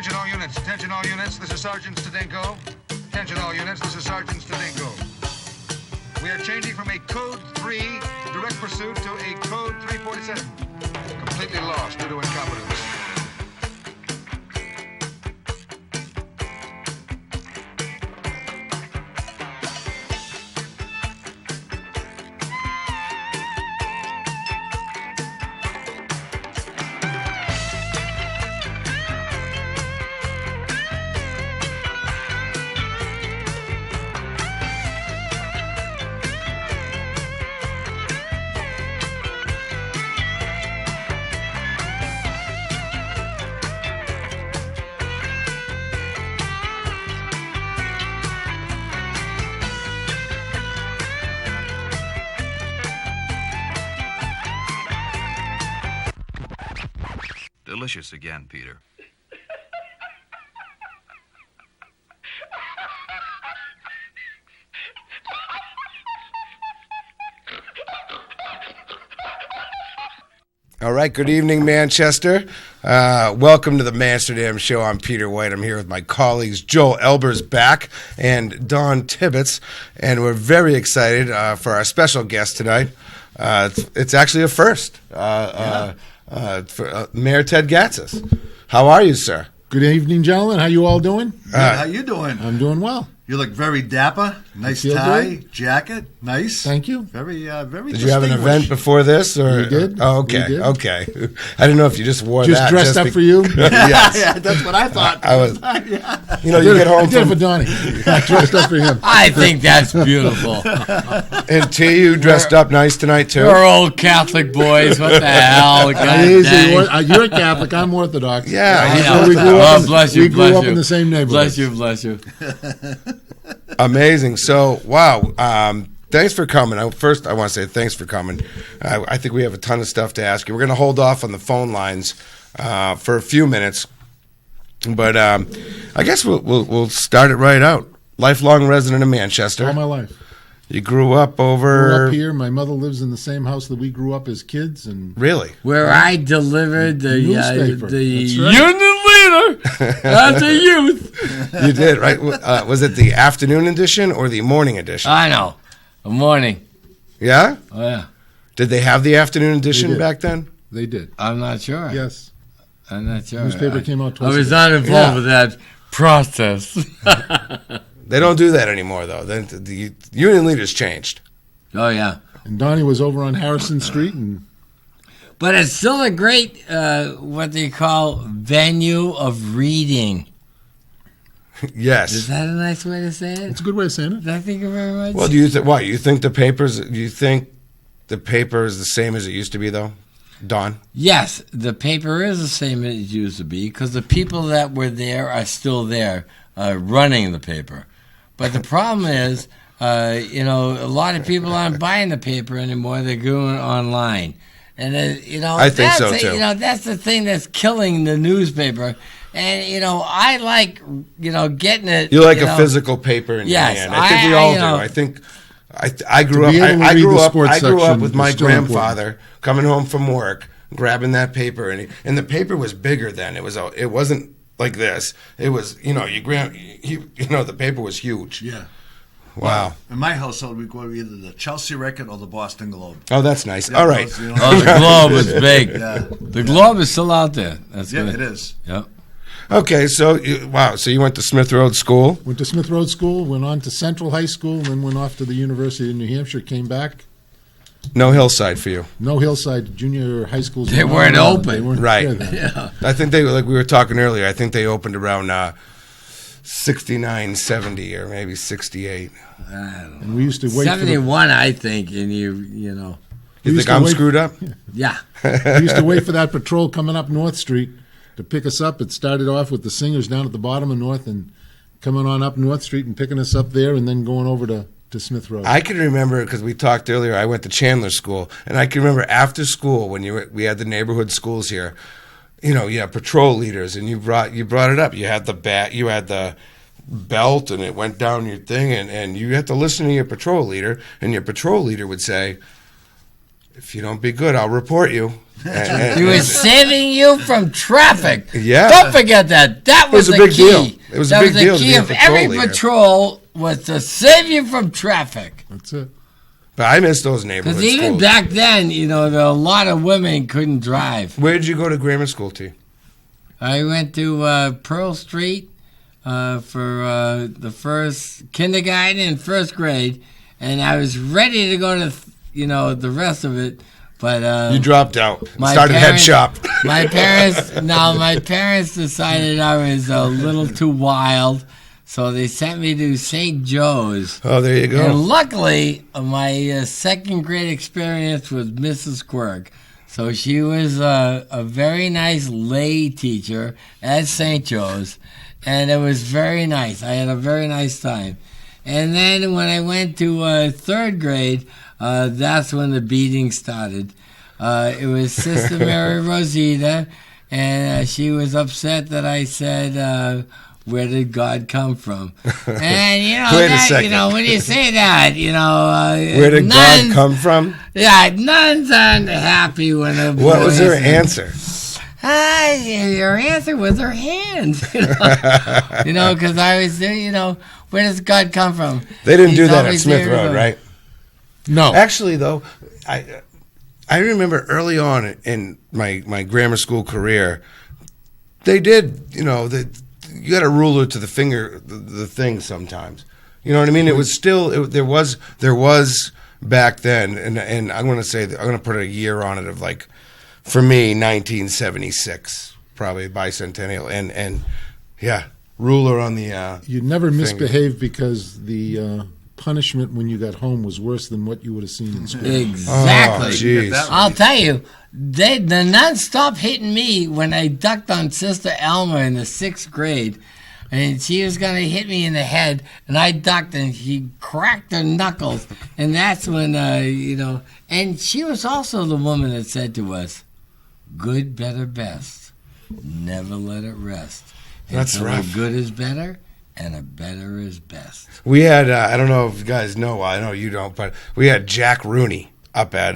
Attention all units, this is Sergeant Stadenko. Attention all units, this is Sergeant Stadenko. We are changing from a Code 3 direct pursuit to a Code 347. Completely lost due to incompetence. Delicious again, Peter. All right, good evening, Manchester. Welcome to the Manchsterdam Show. I'm Peter White. I'm here with my colleagues Joel Elbers back and Don Tibbetts, and we're very excited for our special guest tonight. It's actually a first. For Mayor Ted Gatsas. How are you, sir? Good evening, gentlemen. How you all doing? Good. How you doing? I'm doing well. You look very dapper. Nice tie, jacket, nice. Thank you. Very Did you have an event before this? Or? We did. Oh, okay, We did. Okay. I didn't know if you just wore Just that. dressed up for you? Yes. Yeah, that's what I thought. I was. Yeah. You know, you get home I did it from for Donnie. I dressed up for him. I think that's beautiful. and T. You dressed up nice tonight too. We're old Catholic boys. What the hell? God Easy. dang. You're a Catholic. I'm Orthodox. Yeah, I he's know. what we grew up. Oh, bless you. We grew bless up you. in the same neighborhood. Bless you. Amazing. So, wow. Thanks for coming. First, I want to say thanks for coming. I think we have a ton of stuff to ask you. We're going to hold off on the phone lines for a few minutes, but I guess we'll start it right out. Lifelong resident of Manchester. All my life. You grew up over... Grew up here. My mother lives in the same house that we grew up as kids. And Really? Where I delivered the Newspaper. the That's right. union leader as a youth. You did, right? Was it the afternoon edition or the morning edition? I know. The morning. Yeah? Oh, yeah. Did they have the afternoon edition did. back then? They did. I'm not sure. Yes. I'm not sure. Newspaper came out I twice. was a day. not involved with that process. They don't do that anymore, though. The union leaders changed. Oh, yeah. And Donnie was over on Harrison Street. And But it's still a great, what they call, venue of reading. Yes. Is that a nice way to say it? it's a good way of saying it. Thank you very much. Well, do you think? Why you think the papers? Do you think the paper is the same as it used to be, though, Don? Yes, the paper is the same as it used to be because the people that were there are still there running the paper. But the problem is, a lot of people aren't buying the paper anymore. They're going online. And, I think so, too. That's the thing that's killing the newspaper. And, I like, getting it. You like a physical paper in Yes, your hand. I think we all do. I think I grew up. I grew up with my grandfather coming home from work, grabbing that paper, and the paper was bigger then. It wasn't like this. It was the paper was huge. Yeah. Wow. In my household, we go to either the Chelsea Record or the Boston Globe. Oh, that's nice. Yeah, All right. those, The Globe is big. Yeah. The Globe is still out there. That's Yeah, good. it is. Yep. Okay. So you went to Smith Road School. Went to Smith Road School, went on to Central High School, and then went off to the University of New Hampshire, came back. No Hillside for you. No Hillside junior high schools. They weren't open. They weren't Right. there then. Yeah. I think they, like we were talking earlier, I think they opened around 69, 70, or maybe 68. And we used to wait for the, 71, I think, and you You used think to I'm wait- screwed up? yeah. we used to wait for that patrol coming up North Street to pick us up. It started off with the singers down at the bottom of North and coming on up North Street and picking us up there and then going over to Smith Road. I can remember, because we talked earlier, I went to Chandler School, and I can remember after school when we had the neighborhood schools here, you had patrol leaders, and you brought it up. You had the belt, and it went down your thing, and you had to listen to your patrol leader, and your patrol leader would say, if you don't be good, I'll report you. He was saving you from traffic. Yeah. Don't forget that. That was a the big key. deal. It was a big deal to The key be a of patrol every leader. patrol was to save you from traffic. That's it. But I miss those neighborhood Because even schools. back then, there were a lot of women couldn't drive. Where did you go to grammar school, T? I went to Pearl Street for the first kindergarten and first grade, and I was ready to go to the rest of it, but You dropped out. my Started head parents- shop. my parents decided I was a little too wild, so they sent me to St. Joe's. Oh, there you And go. luckily, my second grade experience was Mrs. Quirk. So she was a very nice lay teacher at St. Joe's, and it was very nice. I had a very nice time. And then when I went to third grade, that's when the beating started. It was Sister Mary Rosita, and she was upset that I said, where did God come from? And, Wait a second. when you say that, Where did nuns, God come from? Yeah, nuns aren't happy when a boy What was her is- answer? Your answer was her hands. Because I was there, where does God come from? They didn't He's do that at always Smith there to Road, go. right? No. Actually, though, I remember early on in my grammar school career, they did, you got a ruler to the finger, the thing sometimes. You know what I mean? It was still, there was back then, and I'm going to say, I'm going to put a year on it of like, for me, 1976, probably bicentennial, and yeah, ruler on the. You never finger. misbehaved because the punishment when you got home was worse than what you would have seen in school. Exactly. Oh, jeez. I'll tell you, the nuns stopped hitting me when I ducked on Sister Elmer in the 6th grade. And she was going to hit me in the head, and I ducked, and she cracked her knuckles. And that's when, and she was also the woman that said to us, good, better, best. Never let it rest. That's Until rough. a good is better, and a better is best. We had, I don't know if you guys know, I know you don't, but we had Jack Rooney up at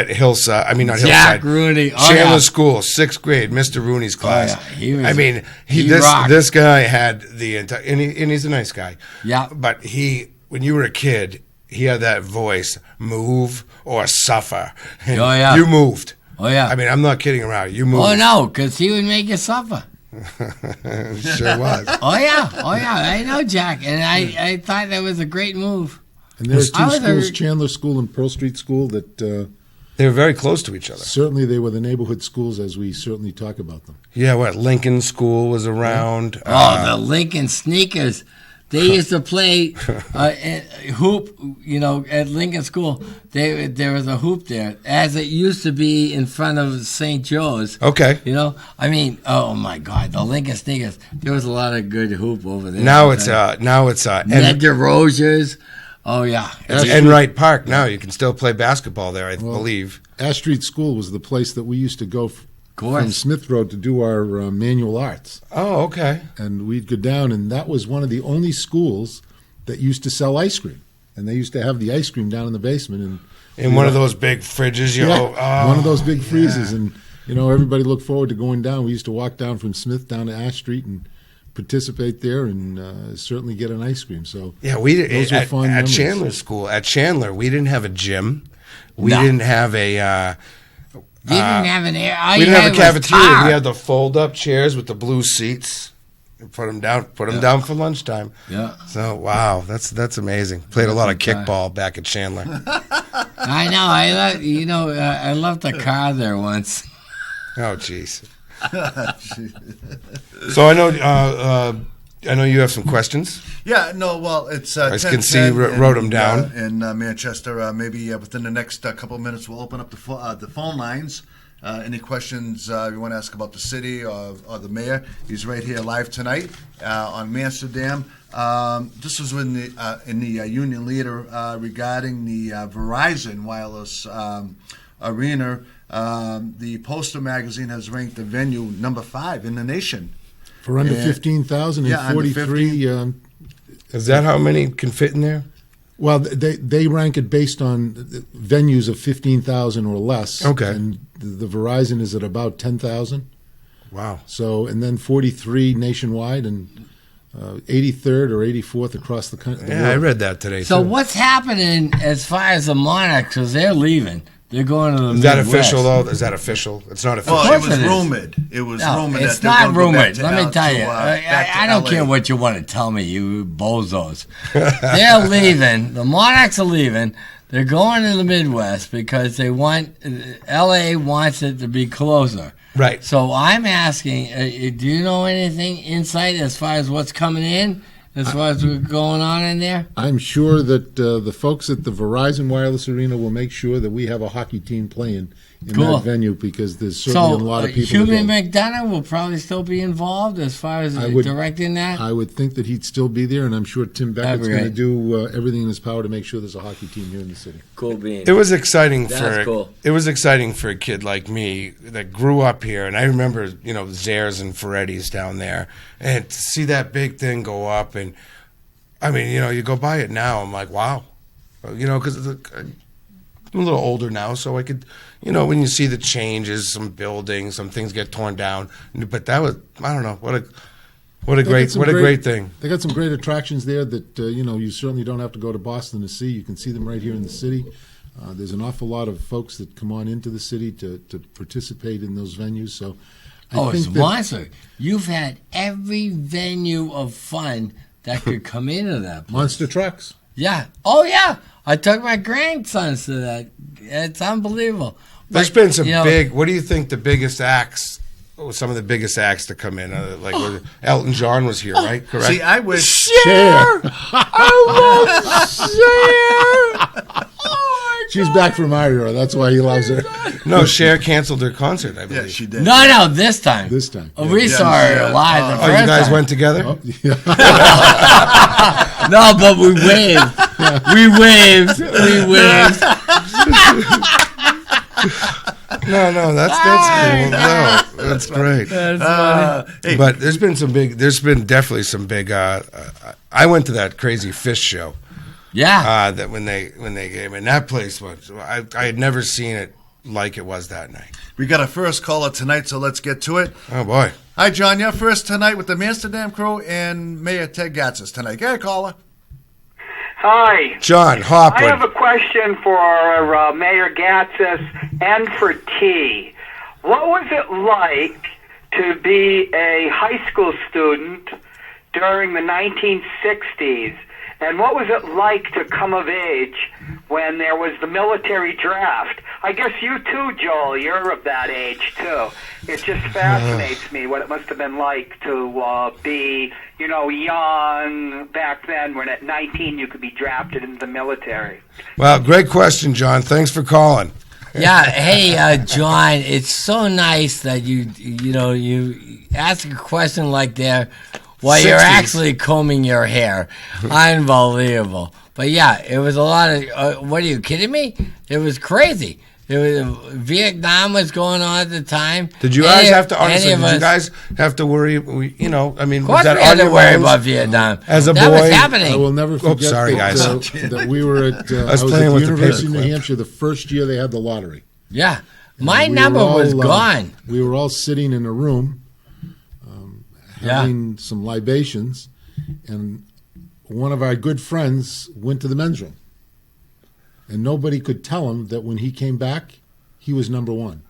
Hillside. I mean, not Jack Hillside. Rooney. Oh, Chandler yeah. School, 6th grade, Mr. Rooney's class. yeah. He was- I mean, he rocked. this guy had the entire, and he's a nice guy. Yeah. But when you were a kid, he had that voice, move or suffer. And Oh, yeah. You moved. Oh, yeah. I mean, I'm not kidding around. You moved. Oh, no, because he would make you suffer. Sure was. Oh, yeah. I know, Jack. And I thought that was a great move. And there's I two was schools, a- Chandler School and Pearl Street School, that They were very close to each other. certainly they were the neighborhood schools as we certainly talk about them. Yeah, what? Lincoln School was around. Oh, the Lincoln Sneakers. They used to play hoop, at Lincoln School. There was a hoop there, as it used to be in front of St. Joe's. Okay. Oh my God, the Lincoln Sneakers. There was a lot of good hoop over there. Now it's Ned DeRozier's. Oh yeah, It's Enright Park now. You can still play basketball there, I believe. Ash Street School was the place that we used to go from course. Smith Road to do our manual arts. Oh, okay. And we'd go down, and that was one of the only schools that used to sell ice cream. And they used to have the ice cream down in the basement. And In one of those big fridges, one of those big freezers. And, everybody looked forward to going down. We used to walk down from Smith down to Ash Street and participate there and certainly get an ice cream. So Yeah, we did those were at fun memories. Chandler School. At Chandler, we didn't have a gym. We No. didn't have a. You didn't have an air. all We you didn't have had a was cafeteria. tar. We had the fold-up chairs with the blue seats. Put them down. Down for lunchtime. Yeah. So wow, that's amazing. Played a lot of kickball back at Chandler. I know. I left a car there once. Oh jeez. So I know you have some questions. Yeah, no, well, it's I 10, can see you wrote them down. in Manchester. Maybe within the next couple of minutes, we'll open up the phone lines. Any questions you want to ask about the city or the mayor? He's right here live tonight on Manchsterdam. This was in the Union Leader regarding the Verizon wireless arena. The Poster magazine has ranked the venue number 5 in the nation. for under And- 15,000 and Yeah, under 43, Is that how many can fit in there? Well, they rank it based on venues of 15,000 or less. Okay. And the Verizon is at about 10,000. Wow. So, and then 43 nationwide and 83rd or 84th across the country. Yeah, I read that today. So too. what's happening as far as the Monarchs? Because they're leaving. They're going to the Is that Midwest. official though? Is that official? It's not official. Well, it course was it is. rumored. It was No, rumored it's that they're not gonna go back rumored. to Let me L- tell to, you. back to I don't LA. care what you want to tell me, you bozos. They're leaving. The Monarchs are leaving. They're going to the Midwest because they want LA wants it to be closer. Right. So I'm asking, do you know anything insight as far as what's coming in, as far as what's going on in there? I'm sure that the folks at the Verizon Wireless Arena will make sure that we have a hockey team playing in Cool. that venue because there's certainly a lot of people. Hubie that go. McDonough will probably still be involved as far as I would- directing that. I would think that he'd still be there, and I'm sure Tim Beckett's That'd be going to right. do everything in his power to make sure there's a hockey team here in the city. Cool bean. It was exciting That's for cool. It was exciting for a kid like me that grew up here, and I remember Zares and Ferretti's down there, and to see that big thing go up, and I mean you go by it now, I'm like wow, because I'm a little older now, so I could when you see the changes, some buildings, some things get torn down, but that was I don't know what a great thing. They got some great attractions there that you certainly don't have to go to Boston to see. You can see them right here in the city. There's an awful lot of folks that come on into the city to participate in those venues. So, I It's think monster. You've had every venue of fun that could come into that place. Monster trucks. Yeah. Oh, yeah. I took my grandsons to that. It's unbelievable. There's But, been some you know, big. What do you think the biggest acts? Some of the biggest acts to come in, Elton John was here, right? Correct. See, I wish. Cher. I love Cher. She's back from Iowa. That's why he loves her. No, Cher canceled her concert. I believe. Yeah, she did. No, this time. This time. Oh, we Yeah, saw her yeah. live the Oh, first you guys time. went together? Oh, yeah. No, but we waved. We waved. No, that's cool. No, that's great. That's funny. Hey, But there's been definitely some big. I went to that Crazy Fish show. Yeah. That when they came in, that place was. I had never seen it like it was that night. we got a first caller tonight, so let's get to it. Oh boy. Hi, John. You're first tonight with the Manchsterdam crew and Mayor Ted Gatsas tonight. Go ahead, caller. Hi. John I Hopwood. have a question for Mayor Gatsas and for T. What was it like to be a high school student during the 1960s? And what was it like to come of age when there was the military draft? I guess you too, Joel, you're of that age too. It just fascinates me what it must have been like to be, young back then when at 19 you could be drafted into the military. Well, great question, John. Thanks for calling. Yeah, hey, John, it's so nice that you ask a question like that while you're 60s. actually combing your hair. Unbelievable. But yeah, it was a lot of, what are you kidding me? It was crazy. Vietnam was going on at the time. Did you guys have to honestly? Did you guys have to worry? I mean, Of course was that we had on to your worry minds? about Vietnam. As a that was boy- happening. I will never forget sorry, that, guys. that we were at I was was playing at the with the University of New paperclip. Hampshire the first year they had the lottery. Yeah. My We were number was all, gone. We were all sitting in a room having some libations, and one of our good friends went to the men's room. And nobody could tell him that when he came back, he was number one.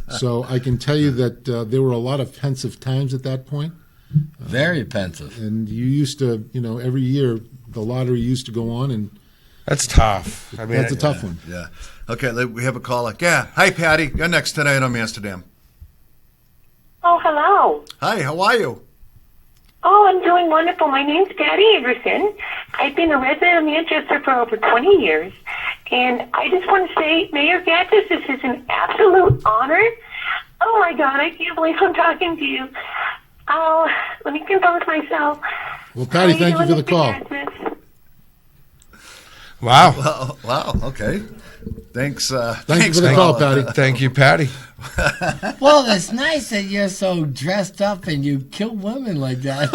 So I can tell you that there were a lot of pensive times at that point. Very pensive. And you used to, every year the lottery used to go on, and That's tough. I mean, that's a tough one. Yeah. Okay, we have a caller. Yeah. Hi, Patty. You're next tonight on Amsterdam. Oh, hello. Hi, how are you? Oh, I'm doing wonderful. My name's Patty Everson. I've been a resident of Manchester for over 20 years. And I just want to say, Mayor Gatsas, this is an absolute honor. Oh, my God, I can't believe I'm talking to you. Oh, let me compose myself. Well, Patty, How thank you for the doing, call. Mr. Gatsas? wow. Oh, wow. Okay. Thanks. Thank you for the call, Patty. Thank you, Patty. Well, it's nice that you're so dressed up and you kill women like that.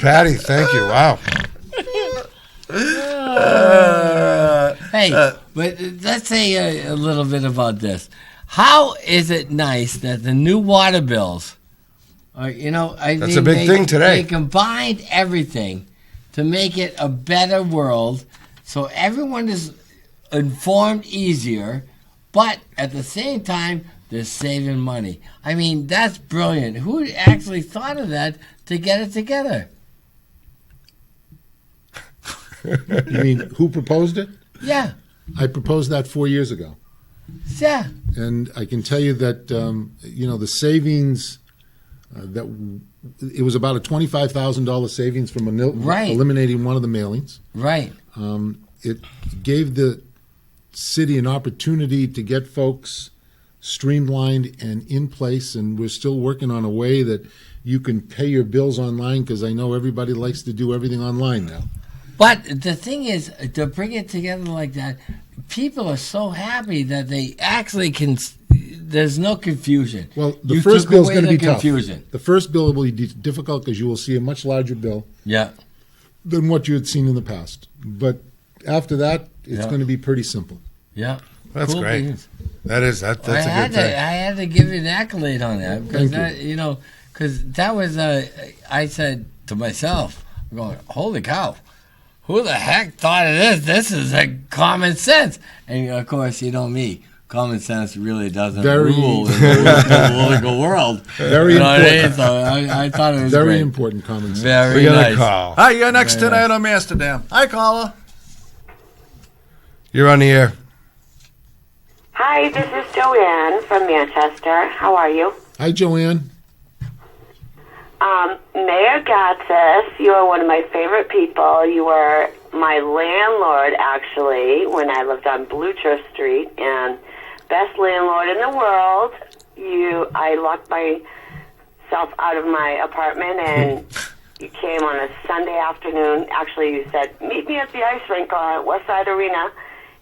Patty, thank you. Wow. Hey, but let's say a little bit about this. How is it nice that the new water bills are, That's a big thing today. They combined everything to make it a better world so everyone is informed easier, but at the same time, they're saving money. I mean, that's brilliant. Who actually thought of that to get it together? You mean who proposed it? Yeah. I proposed that 4 years ago. Yeah. And I can tell you that, the savings, it was about a $25,000 savings from eliminating one of the mailings. Right. It gave the city an opportunity to get folks streamlined and in place, and we're still working on a way that you can pay your bills online, because I know everybody likes to do everything online now. But the thing is, to bring it together like that, people are so happy that they actually can. There's no confusion. Well, the first bill is going to be confusion. Tough. The first bill will be difficult because you will see a much larger bill than what you had seen in the past. But after that, it's going to be pretty simple. Yeah. That's cool great. Beans. That's a good thing. I had to give you an accolade on that because because that was I said to myself, I'm going, holy cow. Who the heck thought of this? This is common sense. And, of course, me. Common sense really doesn't rule in the political world. Very important. So I thought it was very great. important common sense. Very we got nice. a call. Hi, you're next tonight on Manchsterdam. Hi, caller. You're on the air. Hi, this is Joanne from Manchester. How are you? Hi, Joanne. Mayor Gatsas, you are one of my favorite people. You were my landlord, actually, when I lived on Blucher Street, and best landlord in the world. I locked myself out of my apartment, and you came on a Sunday afternoon. Actually, you said, meet me at the ice rink at Westside Arena,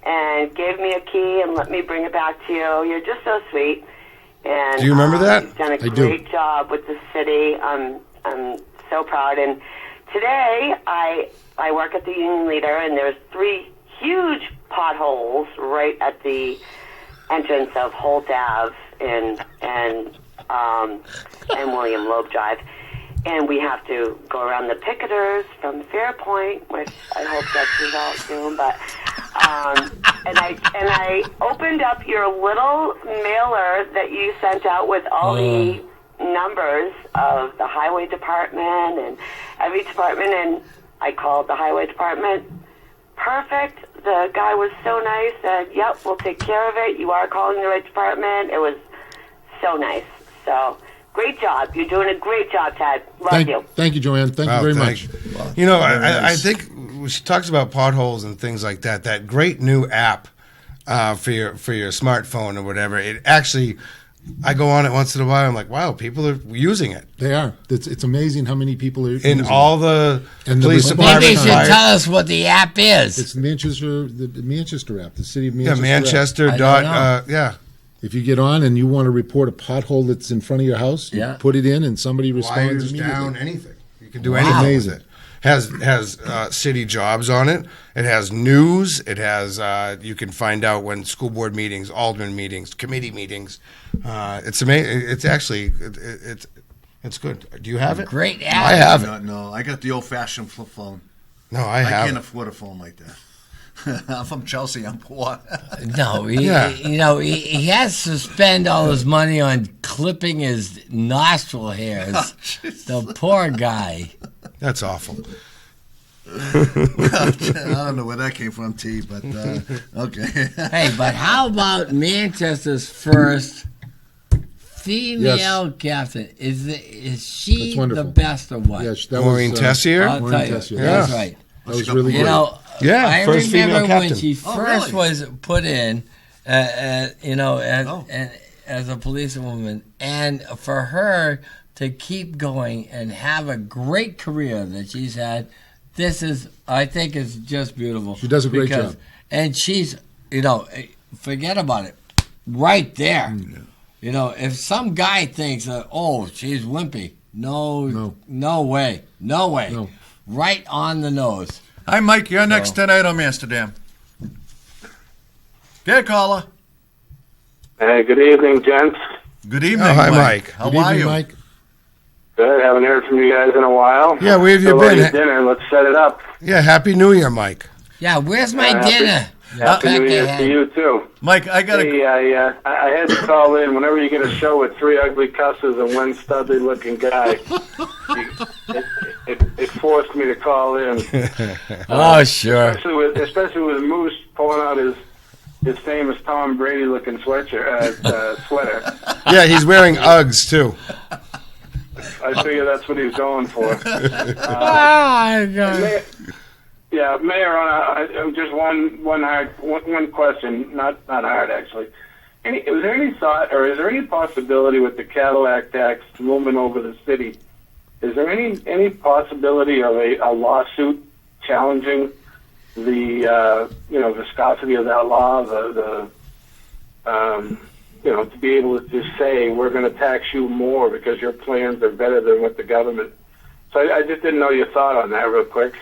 and gave me a key and let me bring it back to you. You're just so sweet. And, do you remember that? You've done a great job with the city. I'm so proud. And today I work at the Union Leader, and there's 3 huge potholes right at the entrance of Holt Ave and William Loeb Drive. And we have to go around the picketers from Fairpoint, which I hope gets resolved soon. But and I opened up your little mailer that you sent out with all the numbers of the highway department and every department, and I called the highway department. Perfect. The guy was so nice. Said, "Yep, we'll take care of it. You are calling the right department." It was so nice. So. Great job. You're doing a great job, Ted. Love you. Thank you, Joanne. Thank you very much. Well, I think when she talks about potholes and things like that, that great new app for your smartphone or whatever, it actually, I go on it once in a while. I'm like, wow, people are using it. They are. It's amazing how many people are in using all the police departments. Maybe you should tell us what the app is. It's the Manchester app, the city of Manchester. Yeah, Manchester. Yeah. If you get on and you want to report a pothole that's in front of your house, you put it in and somebody responds immediately. Down, anything. You can do anything with it. Has city jobs on it. It has news. It has you can find out when school board meetings, alderman meetings, committee meetings. It's amazing. It's actually it's good. Do you have it? Great app. I have it. No, I got the old-fashioned flip phone. No, I can't afford a phone like that. I'm from Chelsea. I'm poor. No, he has to spend all his money on clipping his nostril hairs. The poor guy. That's awful. I don't know where that came from, T, but okay. Hey, but how about Manchester's first female captain? Is she the best or what? Yes, that Maureen Tessier. Maureen Tessier. That's right. That was really good. I first female remember captain. when she first was put in, as a policewoman, and for her to keep going and have a great career that she's had, I think is just beautiful. She does a great job. And she's, forget about it, right there. If some guy thinks that, she's wimpy, No way. No. Right on the nose. Hi, Mike. You're next tonight on Manchsterdam. Get caller. Hey, good evening, gents. Good evening, hi, Mike. How Good are evening, you? Mike. Good. Haven't heard from you guys in a while. Yeah, where have you Still been? ate dinner. Let's set it up. Yeah, Happy New Year, Mike. Yeah, where's my Happy- dinner? Happy New Year to you too. Mike, I got Hey, I had to call in. Whenever you get a show with three ugly cusses and one studly-looking guy, it forced me to call in. Oh, sure. Especially with Moose pulling out his famous Tom Brady-looking sweater. Yeah, he's wearing Uggs, too. I figure that's what he's going for. Mayor, just one question, not hard actually. Is there any thought, or is there any possibility with the Cadillac tax looming over the city? Is there any possibility of a lawsuit challenging the viscosity of that law? To be able to just say we're going to tax you more because your plans are better than what the government. So I just didn't know your thought on that, real quick.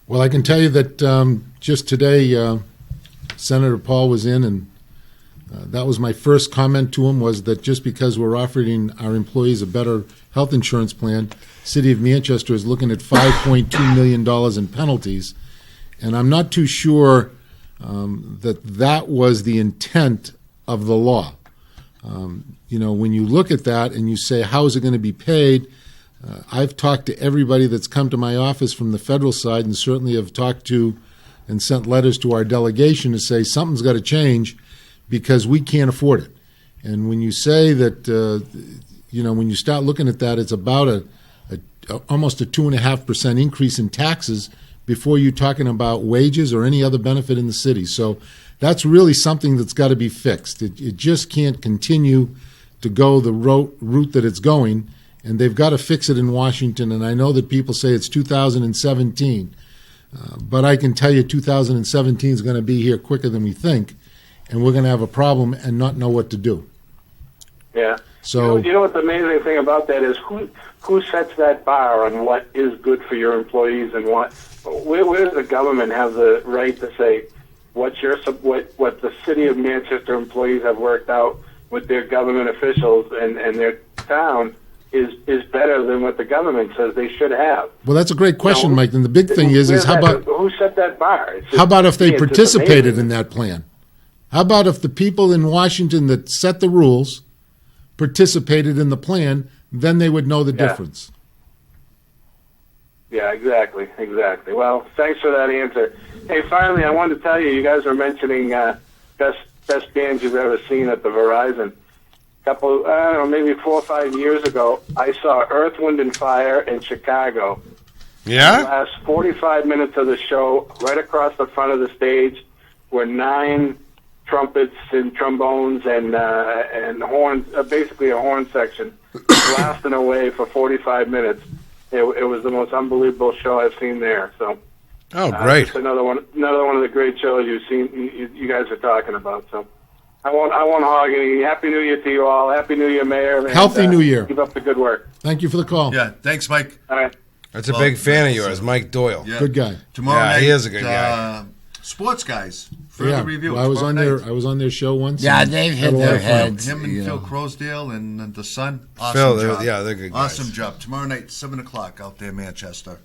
Well, I can tell you that just today, Senator Paul was in, and that was my first comment to him, was that just because we're offering our employees a better health insurance plan, City of Manchester is looking at $5.2 million in penalties. And I'm not too sure that was the intent of the law. When you look at that and you say, how is it going to be paid? I've talked to everybody that's come to my office from the federal side, and certainly have talked to and sent letters to our delegation to say something's got to change because we can't afford it. And when you say that, when you start looking at that, it's about almost a 2.5% increase in taxes before you're talking about wages or any other benefit in the city. So that's really something that's got to be fixed. It just can't continue to go the route that it's going. And they've got to fix it in Washington. And I know that people say it's 2017, but I can tell you 2017 is going to be here quicker than we think, and we're going to have a problem and not know what to do. Yeah. So you know what the amazing thing about that is? Who sets that bar on what is good for your employees and what? Where does the government have the right to say what the City of Manchester employees have worked out with their government officials and their town is better than what the government says they should have? Well, that's a great question, Mike. And the big thing is how about who set that bar? How about if they participated in that plan? How about if the people in Washington that set the rules participated in the plan? Then they would know the difference. Yeah, exactly. Well, thanks for that answer. Hey, finally, I wanted to tell you, you guys were mentioning best bands you've ever seen at the Verizon. Maybe 4 or 5 years ago, I saw Earth, Wind, and Fire in Chicago. Yeah? The last 45 minutes of the show, right across the front of the stage, were 9 trumpets and trombones and horns, basically a horn section, blasting away for 45 minutes. It was the most unbelievable show I've seen there. So, great! It's another one of the great shows you've seen. You guys are talking about. So, I won't hog any. Happy New Year to you all. Happy New Year, Mayor. And, Healthy New Year. Keep up the good work. Thank you for the call. Yeah, thanks, Mike. All right. That's a big fan of yours, Mike Doyle. Yeah. Good guy. Tomorrow night, he is a good guy. Sports guys. Further review. Well, I was on their show once. Yeah, they've hit their heads. Him and Phil Croasdale and the Sun. Awesome Phil, job. they're good guys. Awesome job. Tomorrow night, 7:00 out there in Manchester.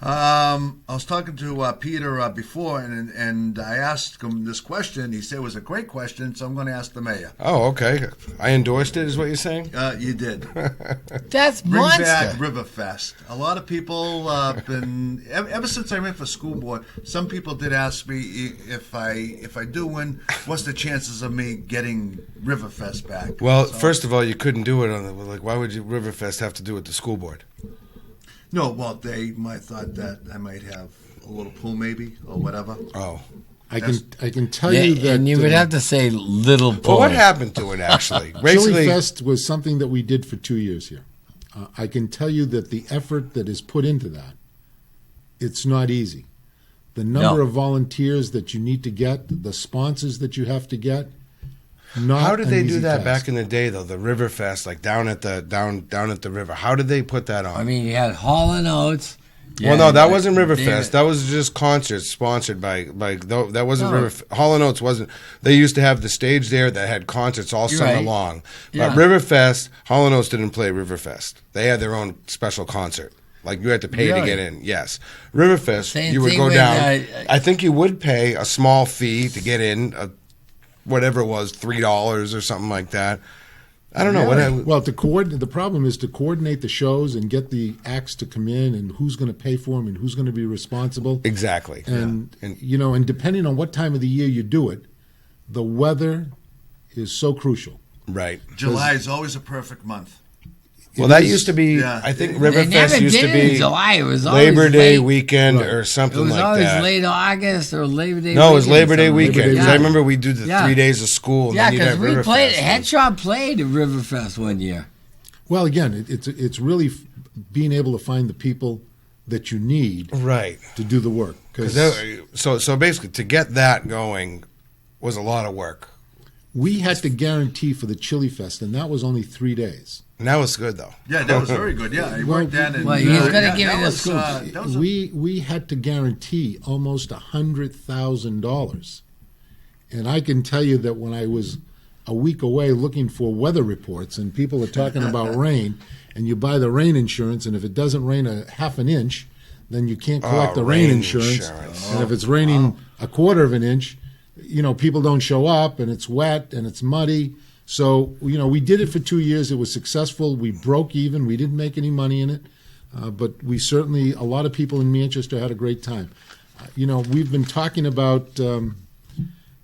I was talking to Peter before, and I asked him this question. He said it was a great question, so I'm going to ask the mayor. Oh, okay. I endorsed it, is what you're saying? You did. That's Bring monster. back Riverfest. A lot of people been ever since I ran for school board. Some people did ask me if I do win, what's the chances of me getting Riverfest back? Well, first of all, you couldn't do it on why would Riverfest have to do with the school board? No, well, they might thought that I might have a little pool, maybe, or whatever. Oh, I can tell you that. And you would have to say little pool. Well, what happened to it actually? Chili Fest was something that we did for 2 years here. I can tell you that the effort that is put into that, it's not easy. The number of volunteers that you need to get, the sponsors that you have to get, Not How did an they easy do that task. back in the day, though? The River Fest, like down at the river. How did they put that on? I mean, you had Hall and Oates. Well, no, that wasn't David- Riverfest. That was just concerts sponsored by that wasn't No. River. Hall and Oates wasn't. They used to have the stage there that had concerts all You're summer right. long. Yeah. But Riverfest, Hall and Oates didn't play Riverfest. They had their own special concert. Like you had to pay to Really? get in. Yes, Riverfest, Same you would thing go with, down. I think you would pay a small fee to get in, whatever it was, $3 or something like that. I don't know what. Well, the problem is to coordinate the shows and get the acts to come in, and who's going to pay for them, and who's going to be responsible. Exactly. And Yeah. and depending on what time of the year you do it, the weather is so crucial. Right. July is always a perfect month. Well, that used to be. Yeah. I think They Riverfest never used to did it in be July. It was always Labor Day late. weekend Right. or It something was like always that. late August or Labor Day. No, it was weekend or Labor Day something. weekend. Labor Day 'Cause I weekend. remember we do the Yeah. 3 days of school. And Yeah, then you'd because have we Riverfest. played. Headshot played at Riverfest one year. Well, again, it's really being able to find the people that you need Right. to do the work. 'Cause 'Cause so basically, to get that going was a lot of work. we had to guarantee for the Chili Fest, and that was only 3 days. And that was good, though. Yeah, that was very good. Yeah, I worked that. And, Well, he's gonna yeah, give that you the was, scoop. that was a- We had to guarantee almost $100,000, and I can tell you that when I was a week away looking for weather reports, and people are talking about rain, and you buy the rain insurance, and if it doesn't rain a half an inch, then you can't collect the rain rain insurance. insurance. And if it's raining a quarter of an inch, people don't show up, and it's wet and it's muddy. So, we did it for 2 years. It was successful. We broke even. We didn't make any money in it. But we certainly, a lot of people in Manchester had a great time. We've been talking about,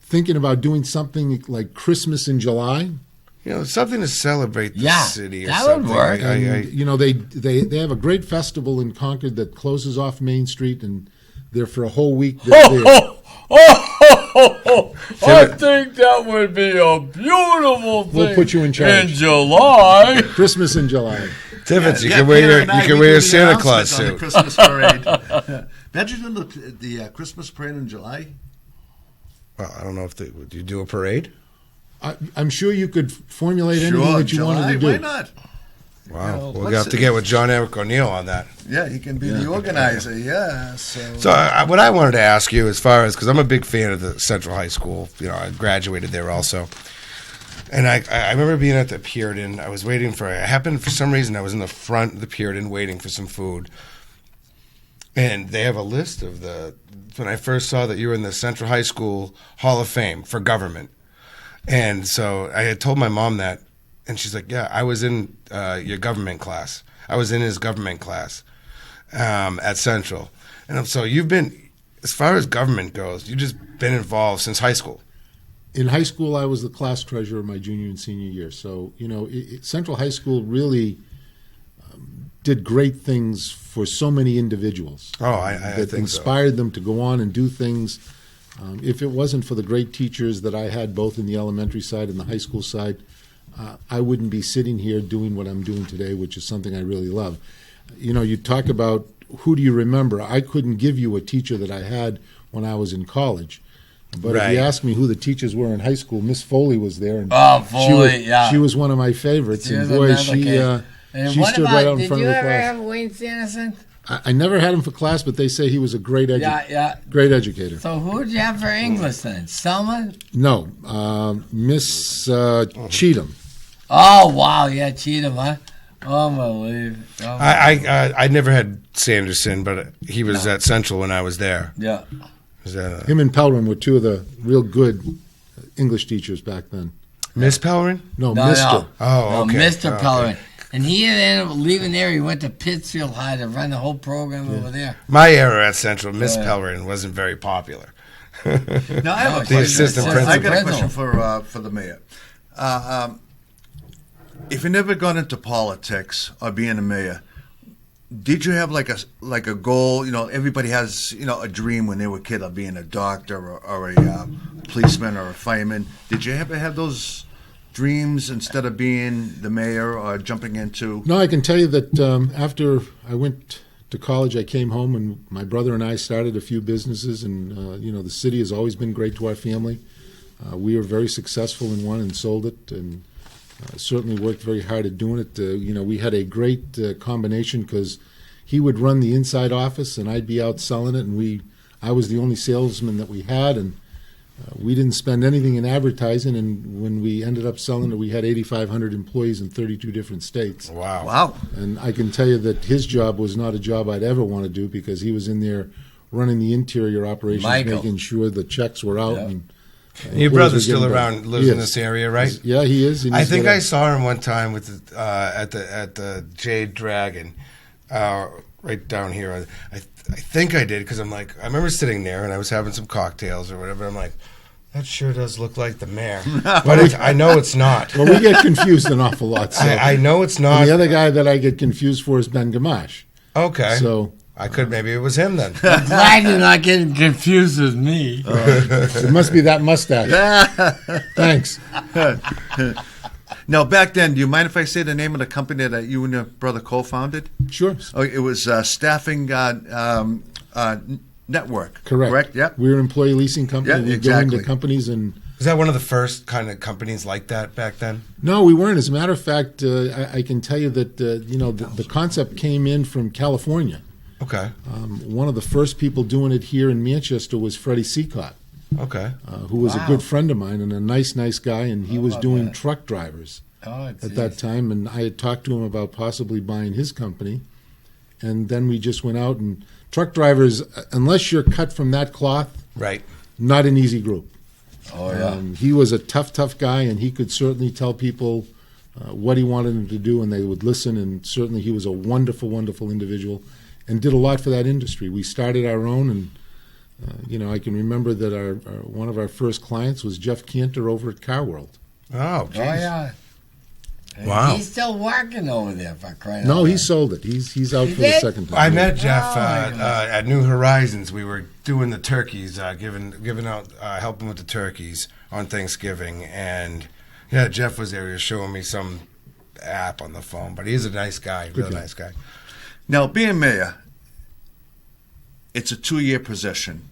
thinking about doing something like Christmas in July. Something to celebrate the Yeah, city or that would something. work. And, they have a great festival in Concord that closes off Main Street, and they're for a whole week. They're there. I think that would be a beautiful thing. We'll put you in charge. In July. Christmas in July. Tiffany, you yeah, can wear Peter your and I, you can we wear do your the Santa Claus announcement on the suit. Christmas parade. Imagine the Christmas parade in July. Well, I don't know if do you do a parade? I'm sure you could formulate anything that you July, wanted to do. why not? Wow, we'll let's have to get with John Eric O'Neill on that. Yeah, he can be the organizer. Yeah. So what I wanted to ask you, as far as, because I'm a big fan of the Central High School, I graduated there also, and I remember being at the Puritan. I was waiting for some reason I was in the front of the Puritan waiting for some food, and they have a list of when I first saw that you were in the Central High School Hall of Fame for government, and so I had told my mom that, and she's like, "Yeah, I was in your government class. I was in his government class at Central." And so you've been, as far as government goes, you've just been involved since high school. In high school, I was the class treasurer my junior and senior year. So, Central High School really did great things for so many individuals. Oh, I that think so. inspired them to go on and do things. If it wasn't for the great teachers that I had both in the elementary side and the high school side, I wouldn't be sitting here doing what I'm doing today, which is something I really love. You talk about who do you remember? I couldn't give you a teacher that I had when I was in college. But if you ask me who the teachers were in high school, Miss Foley was there. And Foley, she was one of my favorites. She and was boy, another she kid. And what stood about, right out in did front you of the ever class. have Wayne Sanderson? I never had him for class, but they say he was a great great educator. So who did you have for English then? Selma? No, Miss Cheatham. Oh, wow. Yeah, Cheatham, huh? Unbelievable. I never had Sanderson, but he was at Central when I was there. Yeah. Was that, Him and Pellerin were two of the real good English teachers back then. Miss Pellerin? No, No, Mr. no. Oh, okay. No, Mr. Okay. Pellerin. And he ended up leaving there. He went to Pittsfield High to run the whole program over there. My era at Central, Miss Pellerin wasn't very popular. Now I have a The question. assistant I principal. got a question for the mayor. If you never got into politics or being a mayor, did you have like a goal? Everybody has a dream when they were a kid of being a doctor or a policeman or a fireman. Did you ever have those dreams instead of being the mayor or jumping into? No, I can tell you that after I went to college, I came home and my brother and I started a few businesses, and the city has always been great to our family. We were very successful in one and sold it, and certainly worked very hard at doing it. We had a great combination because he would run the inside office and I'd be out selling it, and I was the only salesman that we had, and we didn't spend anything in advertising, and when we ended up selling it, we had 8,500 employees in 32 different states. Wow. And I can tell you that his job was not a job I'd ever want to do, because he was in there running the interior operations, making sure the checks were out. And your brother's still around, lives in this area, right? Yeah, he is. I think I saw him one time with at the Jade Dragon, right down here. I think I did, because I remember sitting there and I was having some cocktails or whatever. I'm like, that sure does look like the mayor, but I know it's not. Well, we get confused an awful lot. So. I know it's not. And the other guy that I get confused for is Ben Gamache. Okay, so maybe it was him then. I'm glad you're not getting confused with me. It must be that mustache. Thanks. Now, back then, do you mind if I say the name of the company that you and your brother co-founded? Sure. Oh, it was Staffing Network. Correct. Yeah. We're an employee leasing company. Yeah, we exactly. go into companies and. Was that one of the first kind of companies like that back then? No, we weren't. As a matter of fact, I can tell you that the concept came in from California. Okay. One of the first people doing it here in Manchester was Freddie Seacott. Okay. Who was a good friend of mine and a nice guy, and he was doing truck drivers at that time. And I had talked to him about possibly buying his company, and then we just went out, and truck drivers, unless you're cut from that cloth, right, not an easy group. Oh yeah. He was a tough guy, and he could certainly tell people what he wanted them to do, and they would listen. And certainly, he was a wonderful individual, and did a lot for that industry. We started our own, and I can remember that our one of our first clients was Jeff Cantor over at Car World. Oh, geez. Oh yeah. Wow. He's still working over there, for crying out No, loud. he sold it. He's out for the second time. I met Jeff at New Horizons. We were doing the turkeys, giving out, helping with the turkeys on Thanksgiving, and yeah, Jeff was there. He was showing me some app on the phone, but he's a nice guy, really nice guy. Now, being mayor, it's a 2-year position.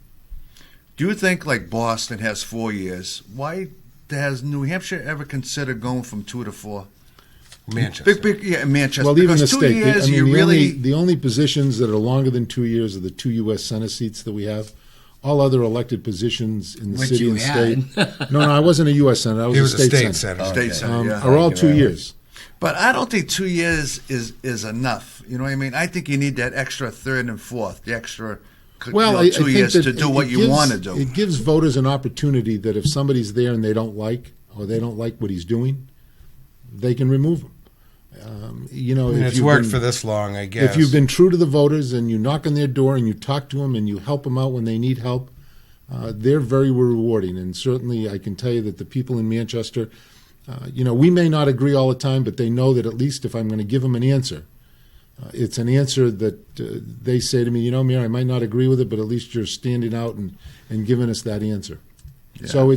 Do you think, like Boston has 4 years, why has New Hampshire ever considered going from 2 to 4? Manchester. Manchester. Well, even the because 2 state. years, the only positions that are longer than 2 years are the 2 U.S. Senate seats that we have. All other elected positions in the Which city you and had. state. No, I wasn't a U.S. Senator. I was, He was a state senator. State senator, are all 2 years. But I don't think 2 years is enough. You know what I mean? I think you need that extra third and fourth, the extra 2 I years think to that do what you gives- want to do. It gives voters an opportunity that if somebody's there and they don't like what he's doing, they can remove him. It's worked for this long, I guess. If you've been true to the voters and you knock on their door and you talk to them and you help them out when they need help, they're very rewarding. And certainly I can tell you that the people in Manchester, we may not agree all the time, but they know that at least if I'm going to give them an answer, it's an answer that they say to me, Mayor, I might not agree with it, but at least you're standing out and giving us that answer. Yeah. So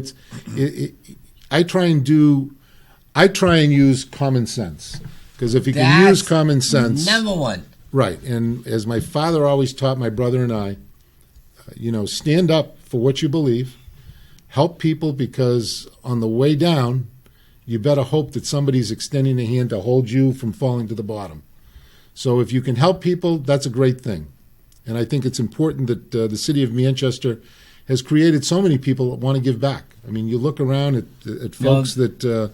I try and use common sense. Because if you can use common sense, number one, right? And as my father always taught my brother and I, stand up for what you believe, help people, because on the way down, you better hope that somebody's extending a hand to hold you from falling to the bottom. So if you can help people, that's a great thing. And I think it's important that the city of Manchester has created so many people that want to give back. I mean, you look around at folks that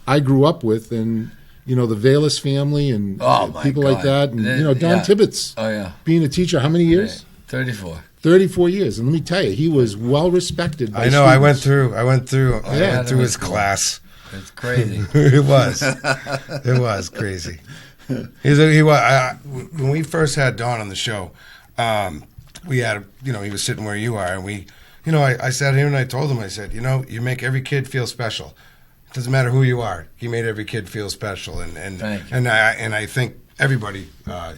I grew up with, and the Vallis family and people like that, and Don Tibbetts. Oh yeah, being a teacher, how many years? 34. 34 years, and let me tell you, he was well respected. By I know. students. I went through his class. It's crazy. It was crazy. When we first had Don on the show, we had he was sitting where you are, and I sat here and I told him, I said, you make every kid feel special. It doesn't matter who you are. He made every kid feel special, and I think everybody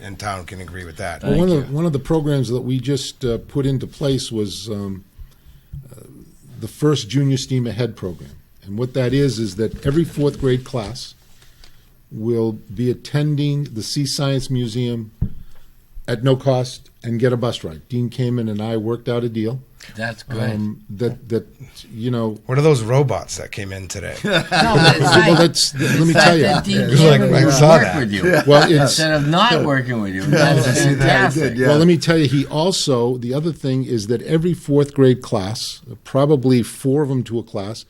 in town can agree with that. Well, one of the programs that we just put into place was the first Junior STEAM Ahead program, and what that is that every fourth grade class will be attending the Sea Science Museum at no cost and get a bus ride. Dean came in and I worked out a deal. That's great. That What are those robots that came in today? No, but it's well, like, let me tell you. that Dean It's came like, in I to saw work that. with you Well, it's instead of not working with you. That's fantastic. Yeah. Well, let me tell you, he also, the other thing is that every fourth grade class, probably 4 of them to a class,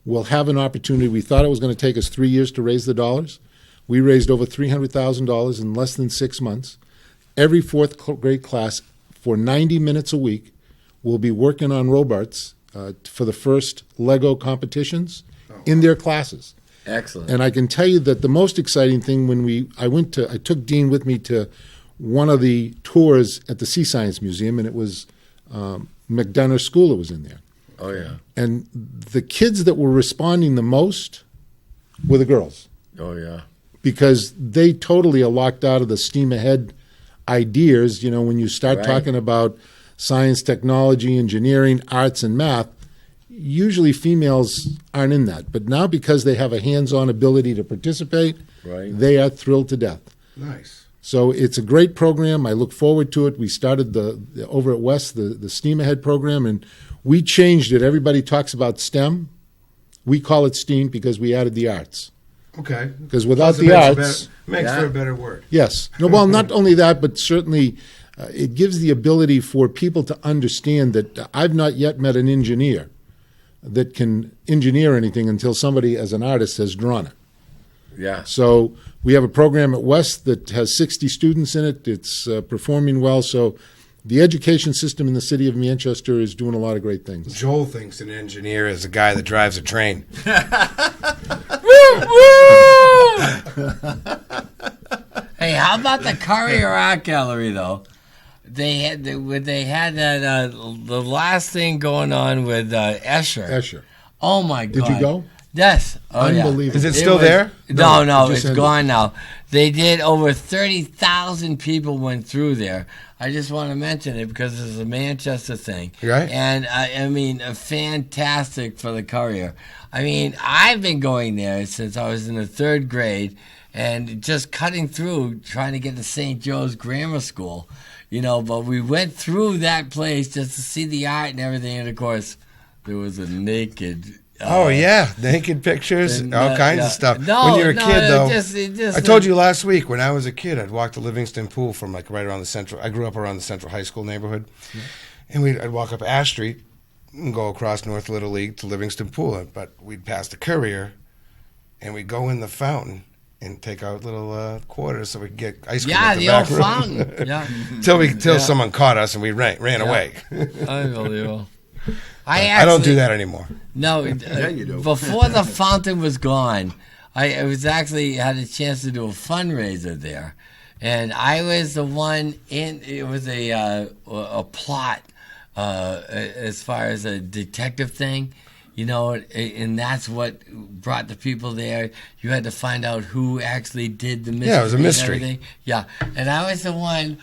will have an opportunity. We thought it was going to take us 3 years to raise the dollars. We raised over $300,000 in less than 6 months. Every fourth grade class, for 90 minutes a week, will be working on robots for the first Lego competitions in their classes. Excellent. And I can tell you that the most exciting thing I took Dean with me to one of the tours at the Sea Science Museum, and it was McDonough School that was in there. Oh, yeah. And the kids that were responding the most were the girls, Oh, yeah. because they totally are locked out of the steam ahead ideas. When you start Right. talking about science, technology, engineering, arts, and math, usually females aren't in that. But now, because they have a hands-on ability to participate, Right. they are thrilled to death. Nice. So it's a great program. I look forward to it. We started over at West the STEAM Ahead program, and we changed it. Everybody talks about STEM. We call it STEAM because we added the arts. Okay. Because without Plus it the makes arts, makes for a better word. yes. No, well, not only that, but certainly it gives the ability for people to understand that I've not yet met an engineer that can engineer anything until somebody, as an artist, has drawn it. Yeah. So we have a program at West that has 60 students in it. It's performing well. So the education system in the city of Manchester is doing a lot of great things. Joel thinks an engineer is a guy that drives a train. Hey, how about the Courier Art Gallery, though? They had that the last thing going on with Escher. Escher. Oh my God! Did you go? Yes. Oh, yeah. Unbelievable. Is it still there? No, No, it it's just ended. gone now. They did over 30,000 people went through there. I just want to mention it because it's a Manchester thing. Right. And I mean, fantastic for the Courier. I mean, I've been going there since I was in the 3rd grade and just cutting through trying to get to St. Joe's Grammar School, but we went through that place just to see the art and everything. And of course, there was a naked. Oh yeah, naked pictures, and, all kinds yeah. of stuff. No, when you're a no, kid, though, it just, I told you last week. When I was a kid, I'd walk to Livingston Pool from right around the central. I grew up around the Central High School neighborhood, and I'd walk up Ash Street and go across North Little League to Livingston Pool. But we'd pass the Courier, and we'd go in the fountain and take out little quarters so we could get ice cream. Yeah, at the the old back room. fountain. Yeah, Till someone caught us and we ran away. Unbelievable. I don't do that anymore. No, you do. Before the fountain was gone, I was actually had a chance to do a fundraiser there, and I was the one in. It was a plot as far as a detective thing, and that's what brought the people there. You had to find out who actually did the mystery. Yeah, it was a and mystery. everything. Yeah, and I was the one.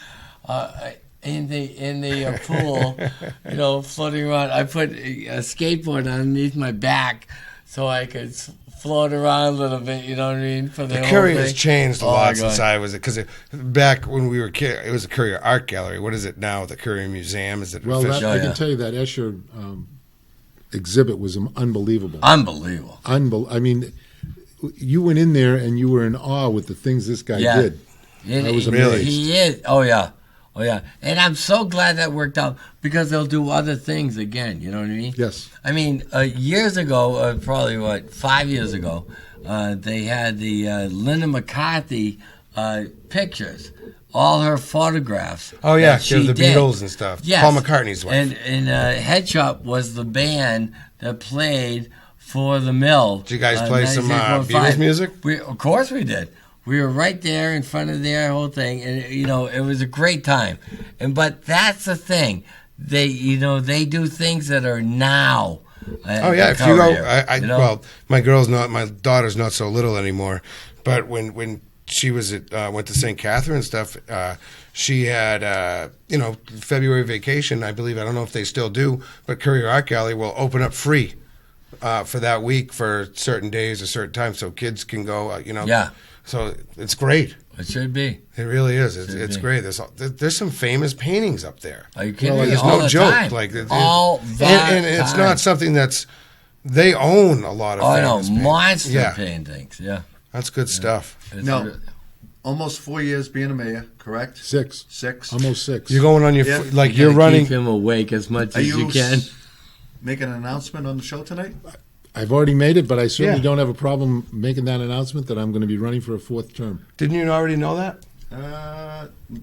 In the pool, floating around. I put a skateboard underneath my back so I could float around a little bit. You know what I mean? For the Courier has changed a Oh, my lot God. since I was because back when we were kids, it was a Courier Art Gallery. What is it now? The Courier Museum? Is it? Well, official? I can tell you that Escher exhibit was unbelievable. Unbelievable. I mean, you went in there and you were in awe with the things this guy Yeah. did. And I was Really? amazed. He is. Oh yeah. Oh yeah. And I'm so glad that worked out because they'll do other things again. You know what I mean? Yes. I mean, years ago, probably 5 years ago, they had the Linda McCarthy pictures, all her photographs. Oh yeah, that she the did. Beatles and stuff. Yes. Paul McCartney's wife. And Head Shop was the band that played for the Mill. Did you guys play some 96.5. Beatles music? Of course we did. We were right there in front of their whole thing, and it was a great time. But that's the thing, they do things that are now. Oh yeah, if you go, well, my daughter's not so little anymore, but when she was went to St. Catherine and stuff, she had February vacation. I believe, I don't know if they still do, but Courier Art Gallery will open up free for that week for certain days or certain times, so kids can go. Yeah. So it's great. It should be. It really is. It's great. There's some famous paintings up there. Are you kidding me? There's All no the joke. time. Like All the and it's time. not something that's they own a lot of. Oh no, famous paintings. monster paintings. Yeah, that's good stuff. No, almost 4 years being a mayor, correct? 6. Almost 6. You're going on your Yeah. you're running. Keep him awake as much Are as you can. Making an announcement on the show tonight? I've already made it, but I certainly don't have a problem making that announcement that I'm going to be running for a 4th term. Didn't you already know that?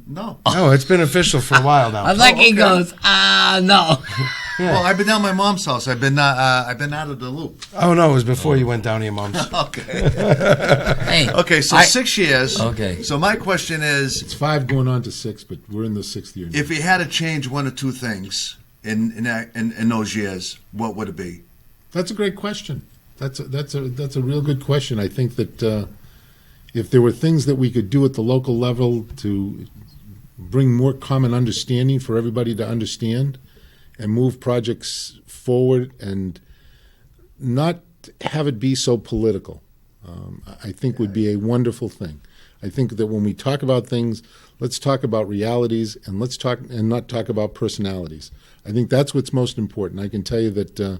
No. No, it's been official for a while now. I like he goes, no. Well, I've been down at my mom's house. I've been out of the loop. Oh no, it was before you went down to your mom's. Okay. Hey, Okay, so 6 years. Okay. So my question is, It's 5 going on to 6, but we're in the 6th year now. if you had to change one or two things in those years, what would it be? That's a great question. That's a real good question. I think that if there were things that we could do at the local level to bring more common understanding for everybody to understand and move projects forward and not have it be so political, I think would be a wonderful thing. I think that when we talk about things, let's talk about realities and not talk about personalities. I think that's what's most important. I can tell you that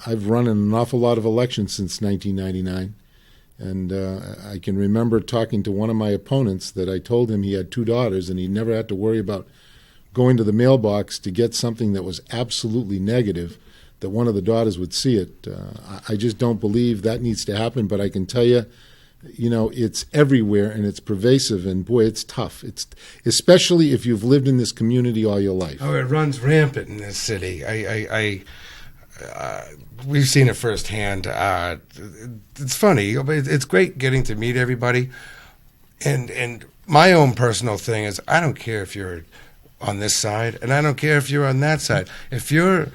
I've run in an awful lot of elections since 1999, and I can remember talking to one of my opponents that I told him he had 2 daughters and he never had to worry about going to the mailbox to get something that was absolutely negative, that one of the daughters would see it. I just don't believe that needs to happen, but I can tell you, it's everywhere and it's pervasive, and boy, it's tough. It's especially if you've lived in this community all your life. Oh, it runs rampant in this city. We've seen it firsthand. It's funny, but it's great getting to meet everybody. And my own personal thing is, I don't care if you're on this side, and I don't care if you're on that side. If you're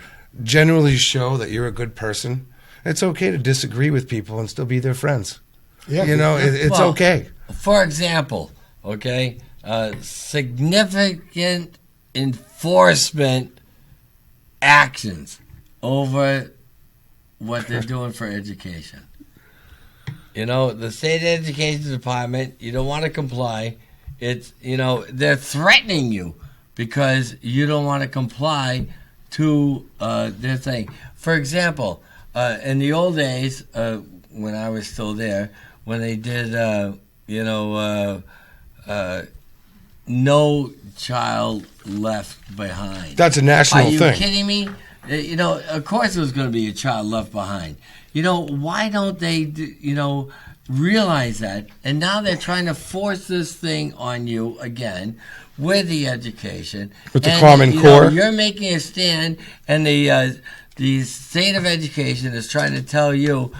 generally show that you're a good person, it's okay to disagree with people and still be their friends. Yeah, it's okay. For example, significant enforcement actions over what they're doing for education. The state education department, you don't want to comply. It's, they're threatening you because you don't want to comply to their thing. For example, in the old days, when I was still there, when they did, no child left behind. That's a national thing. Are you kidding me? Of course there was going to be a child left behind. Why don't they, realize that? And now they're trying to force this thing on you again with the education. With the Common Core. You're making a stand, and the state of education is trying to tell you,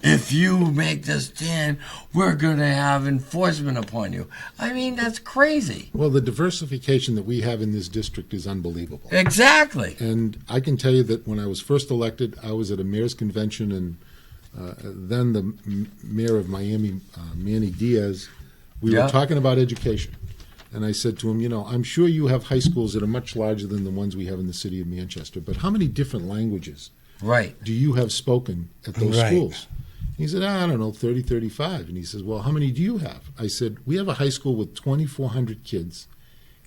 if you make this stand, we're going to have enforcement upon you. I mean, that's crazy. Well, the diversification that we have in this district is unbelievable. Exactly. And I can tell you that when I was first elected, I was at a mayor's convention, and then the mayor of Miami, Manny Diaz, we were talking about education. And I said to him, I'm sure you have high schools that are much larger than the ones we have in the city of Manchester, but how many different languages do you have spoken at those schools? He said, I don't know, 30, 35. And he says, well, how many do you have? I said, we have a high school with 2,400 kids,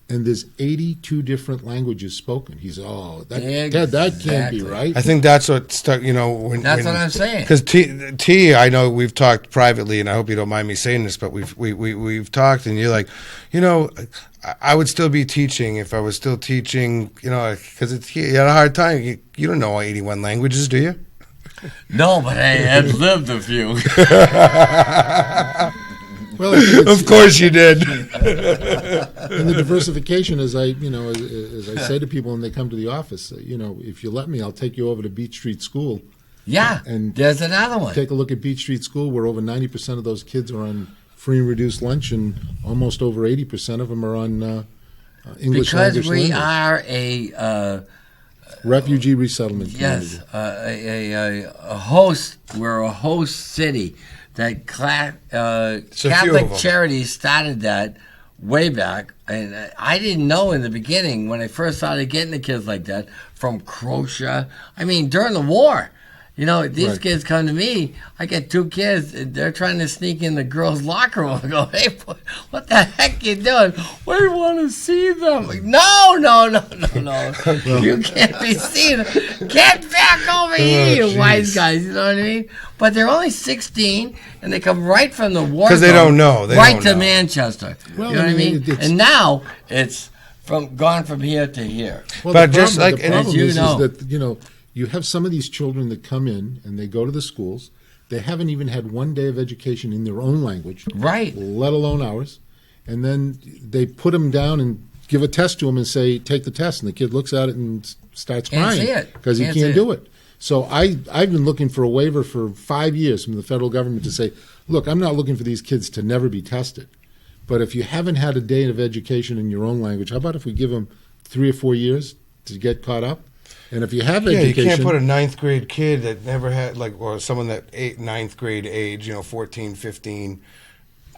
and there's 82 different languages spoken. He said, Ted, that can't be right. I think that's what stuck, That's what I'm saying. Because T, I know we've talked privately, and I hope you don't mind me saying this, but we've talked, and you're like, I would still be teaching if I was still teaching, because you had a hard time. You don't know 81 languages, do you? No, but I had lived a few. Well, of course you did. And the diversification, as I say to people when they come to the office, if you let me, I'll take you over to Beach Street School. Yeah, and there's another one. Take a look at Beach Street School, where over 90% of those kids are on free and reduced lunch, and almost over 80% of them are on English language. Because we are a refugee resettlement community. Yes, a host. We're a host city. That Catholic Charities started that way back, and I didn't know in the beginning when I first started getting the kids like that from Croatia. I mean, during the war, You know, these Right. kids come to me. I get 2 kids. They're trying to sneak in the girls' locker room. I go, hey, what the heck you doing? We want to see them. Like, no. You can't be seen. Get back over here, you geez. wise guys. You know what I mean? But they're only 16, and they come right from the war 'Cause they zone don't know. They right don't to know. Manchester. Well, you know what I mean? it's- And now it's gone from here to here. Well, But the just problem, like- the and problem as you is know- that, you know, you have some of these children that come in and they go to the schools. They haven't even had one day of education in their own language, Right. let alone ours. And then they put them down and give a test to them and say, take the test. And the kid looks at it and starts Can't crying see it. because he Can't can't see do it. So I've been looking for a waiver for 5 years from the federal government to say, look, I'm not looking for these kids to never be tested. But if you haven't had a day of education in your own language, how about if we give them 3 or 4 years to get caught up? And if you have Yeah, education, you can't put a 9th grade kid that never had, like, or someone that 9th grade age, 14, 15,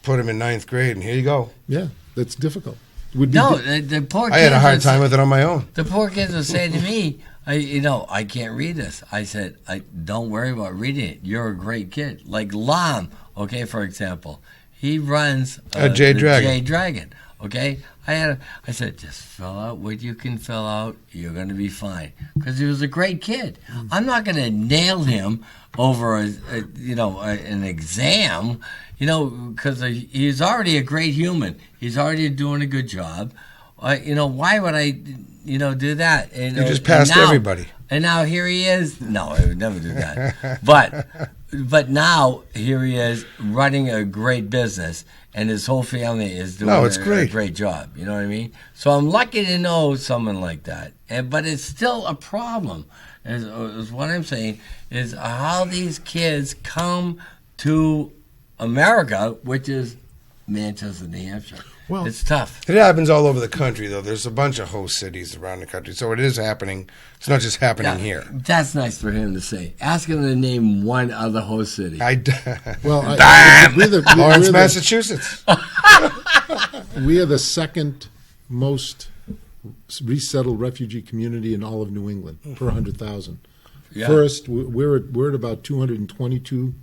put him in 9th grade, and here you go. yeah, that's difficult. Would be No, di- the poor I had a kids hard would time say- with it on my own. The poor kids will say to me, I can't read this. I said, don't worry about reading it. You're a great kid. Like Lam, okay, for example. He runs Jay the Dragon. Jay Dragon, okay? I said, just fill out what you can fill out. You're going to be fine. Because he was a great kid. I'm not going to nail him over an exam, because he's already a great human. He's already doing a good job. Why would I, do that? You just passed everybody. And now here he is. No, I would never do that. But now here he is running a great business, and his whole family is doing it's a great. great job. You know what I mean? So I'm lucky to know someone like that. But it's still a problem. Is what I'm saying is how these kids come to America, which is Manchester, New Hampshire. Well, it's tough. It happens all over the country, though. There's a bunch of host cities around the country, so it is happening. It's not just happening here. That's nice for him to say. Ask him to name one other host city. Well, Lawrence, Massachusetts. We are the second most resettled refugee community in all of New England per 100,000. Yeah. First, we're at about 222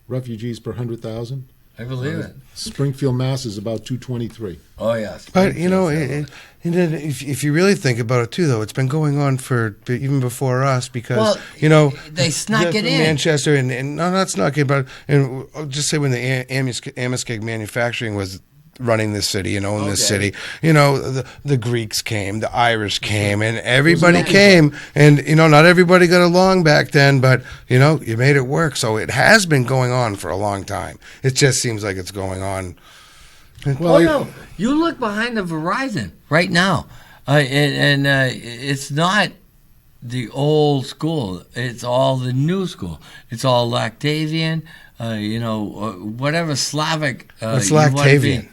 refugees per 100,000. I believe it. Springfield, Mass. is about 223. Oh, yes. But, if you really think about it, too, though, it's been going on for even before us because, they snuck it in. Manchester, and no, not snuck it, but and I'll just say when the Amiskeg Manufacturing was running this city and owned this city, the Greeks came, the Irish came, and everybody came, and, not everybody got along back then, but, you made it work. So it has been going on for a long time. It just seems like it's going on. Well, no. You look behind the Verizon right now, and it's not the old school. It's all the new school. It's all Lactavian, whatever Slavic. What's you wanna Lactavian? be.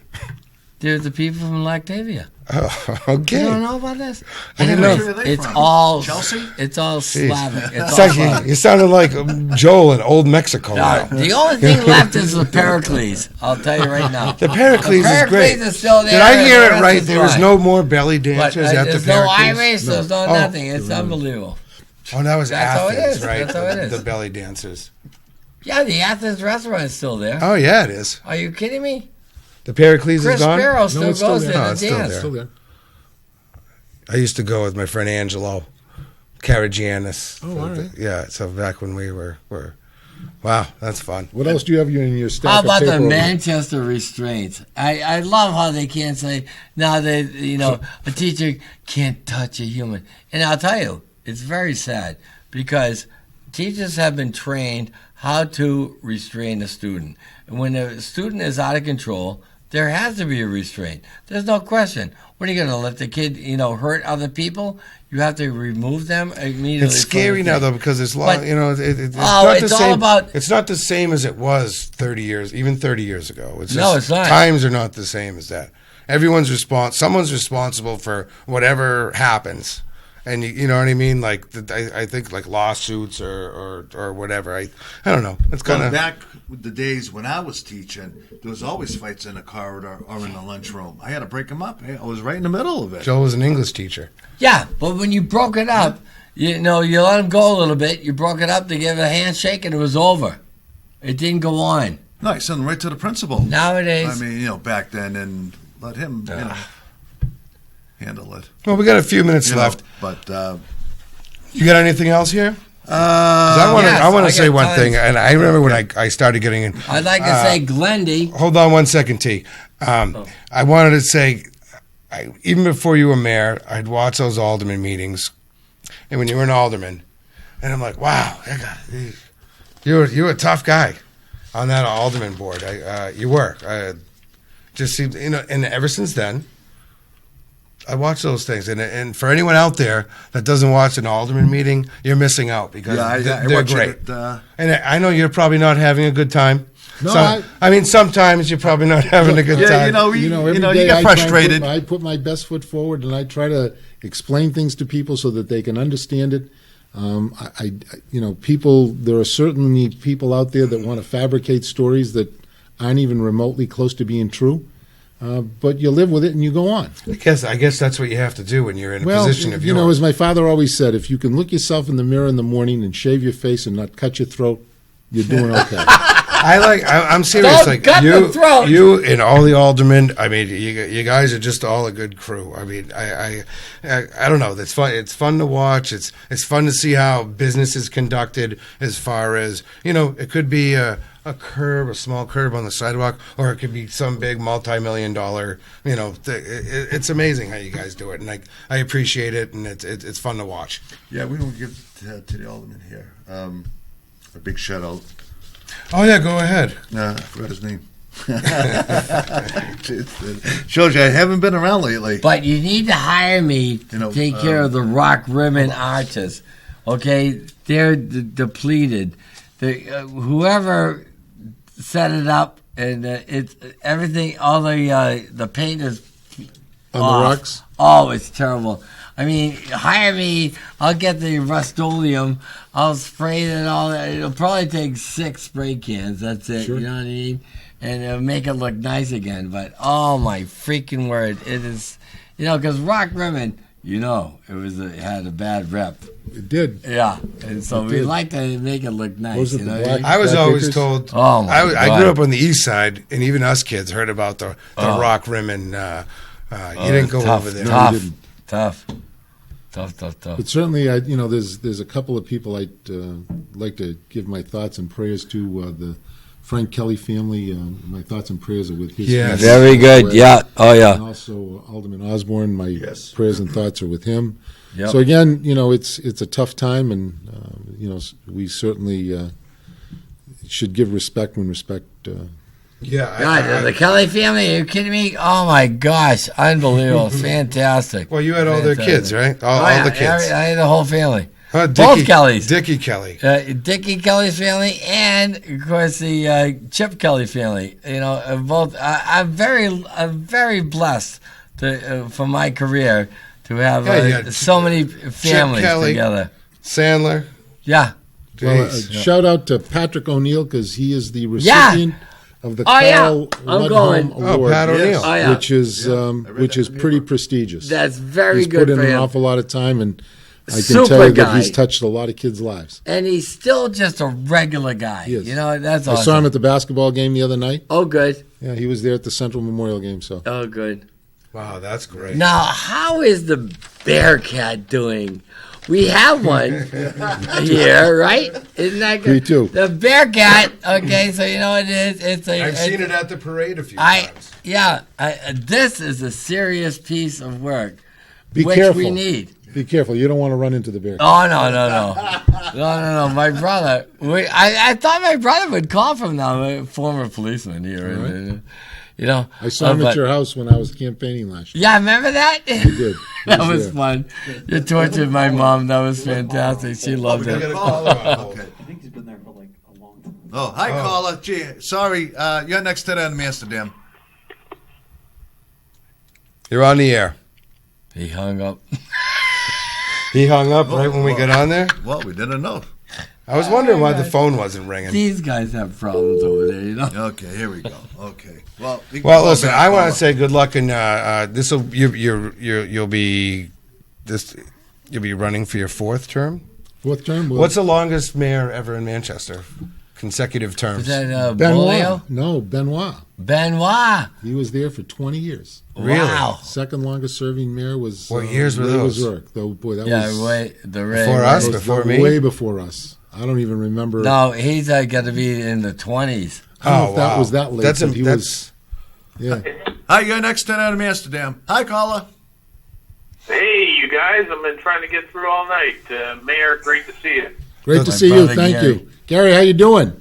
They're the people from Lactavia. Oh, okay. You don't know about this? I didn't know. Where are they It's from? all Chelsea? It's all Slavic. It's It's all like Slavic. you sounded like Joel in Old Mexico. No, now. the only thing left is the Pericles. I'll tell you right now. The Pericles is great. is still there. Did I hear the it rest right? is There was gone. no more belly But dancers at the there's no Pericles? Irish. There's no Oh. nothing. It's unbelievable. Oh, that was That's how it Athens, is. right? That's how it is. The belly dancers. Yeah, the Athens restaurant is still there. Oh, yeah, it is. Are you kidding me? The Pericles Chris is gone? Sparrow still it's still goes there. there Oh, to it's still dance. there. Still there. I used to go with my friend Angelo Karagiannis. Oh, all right. Yeah, so back when we were wow, that's fun. What else do you have in your stack How of about paper the over there? Manchester restraints? I love how they can't say now that a teacher can't touch a human. And I'll tell you, it's very sad because teachers have been trained how to restrain a student. And when a student is out of control, there has to be a restraint. There's no question. What are you going to let the kid, hurt other people? You have to remove them immediately. It's scary now, though, because it's But- it's Oh, not it's the all same. about- It's not the same as it was 30 years ago. It's just, No, it's not. Times are not the same as that. Someone's responsible for whatever happens. And you know what I mean? Like I think like lawsuits or whatever. I don't know. It's kind Going of back with the days when I was teaching, there was always fights in the corridor or in the lunchroom. I had to break them up. I was right in the middle of it. Joe was an English teacher. Yeah, but when you broke it up, You let them go a little bit. You broke it up to give a handshake, and it was over. It didn't go on. No, you send them right to the principal. Nowadays, I mean, back then, and let him, handle it. Well, we got a few minutes left. But you got anything else here? I want to say one thing, and I remember when I started getting in. I'd like to say Glendy. Hold on 1 second, T. I wanted to say, even before you were mayor, I'd watch those alderman meetings, and when you were an alderman, and I'm like, wow, you were a tough guy on that alderman board. You were. Just seemed, and ever since then, I watch those things, and for anyone out there that doesn't watch an alderman meeting, you're missing out because they're great. And I know you're probably not having a good time. No, I mean, sometimes you're probably not having a good time. Every day you get frustrated. I put my best foot forward, and I try to explain things to people so that they can understand it. People. There are certainly people out there that want to fabricate stories that aren't even remotely close to being true. But you live with it and you go on. I guess that's what you have to do when you're in a position of yours. As my father always said, if you can look yourself in the mirror in the morning and shave your face and not cut your throat, you're doing okay. I'm serious. Don't cut the throat. You and all the aldermen. I mean, you guys are just all a good crew. I mean, I don't know. That's fun. It's fun to watch. It's fun to see how business is conducted. As far as it could be a small curb on the sidewalk, or it could be some big multi-million-dollar. It's amazing how you guys do it, and I appreciate it, and it's fun to watch. Yeah, we will give to the alderman here a big shout out. Oh yeah, go ahead. I forgot his name. Shows you I haven't been around lately. But you need to hire me to take care of the rock ribbon arches. Okay, they're depleted. Whoever set it up, and it's everything. All the paint is on off. The rocks. Oh, it's terrible. I mean, hire me. I'll get the Rust-Oleum. I'll spray it all. It'll probably take 6 spray cans. That's it. Sure. You know what I mean? And it'll make it look nice again. But oh my freaking word, it is. Because rock ribbon, it had a bad rep. It did. Yeah, and so we like to make it look nice. Was it the black? I was black always acres? told. Oh my God. I grew up on the east side, and even us kids heard about the rock ribbon. You didn't go over there. Tough. But certainly, there's a couple of people I'd like to give my thoughts and prayers to. The Frank Kelly family. My thoughts and prayers are with his. Yes. family. Very good. Yeah. Oh yeah. And also Alderman Osborne. My prayers and thoughts are with him. Yep. So again, it's a tough time, and we certainly should give respect when respect. God, the Kelly family, are you kidding me? Oh my gosh, unbelievable, fantastic. Well, you had all their kids, right? All the kids. I had the whole family. Both Kellys. Dickie Kelly. Dickie Kelly's family, and of course the Chip Kelly family. Both. I'm very blessed for my career to have so many families Kelly, together. Sandler. Yeah. Well, shout out to Patrick O'Neill because he is the recipient of the Carl Ludholm Award, Pat O'Neill. which is pretty prestigious. That's very He's good put in for an him. awful lot of time, and I can Super tell you guy. that he's touched a lot of kids' lives. And he's still just a regular guy. He is. That's awesome. I saw him at the basketball game the other night. Oh, good. Yeah, he was there at the Central Memorial game. So. Oh, good. Wow, that's great. Now, how is the Bearcat doing? We have one here, right? Isn't that good? Me too. The Bearcat. Okay, so you know what it is. I've seen it at the parade a few times. Yeah, this is a serious piece of work, Be which careful. we need. Be careful. You don't want to run into the bear. Oh no! My brother. I thought my brother would call from now. A former policeman here. Right. I saw him at your house when I was campaigning last year. Yeah, remember that? You did. That was fun. You tortured my mom. That was fantastic. She loved it. Okay. I think he's been there for like a long time. Oh, hi, caller. Gee, sorry. You're next to that in Manchsterdam. You're on the air. He hung up. He hung up right when we got on there? Well, we didn't know. I was wondering why the phone wasn't ringing. These guys have problems over there, Okay, here we go. Okay. Well, listen. I want to say good luck, and you'll be this. You'll be running for your fourth term? Fourth term. What's the longest mayor ever in Manchester? Consecutive terms. Is that Benoit? Bolio? No, Benoit. Benoit. He was there for 20 years. Really? Wow. Second longest serving mayor was. What years were those? Though, boy, that Yeah, was way the Ray. Before us? that was Before me? Way before us. I don't even remember. No, he's got to be in the 20s. I don't know if that was that late. That's but he that's was. Yeah. Hi, you're next 10 out of Amsterdam. Hi, caller. Hey, you guys. I've been trying to get through all night. Mayor, great to see you. Great to My see you. brother Thank Gary. you, Gary. How you doing?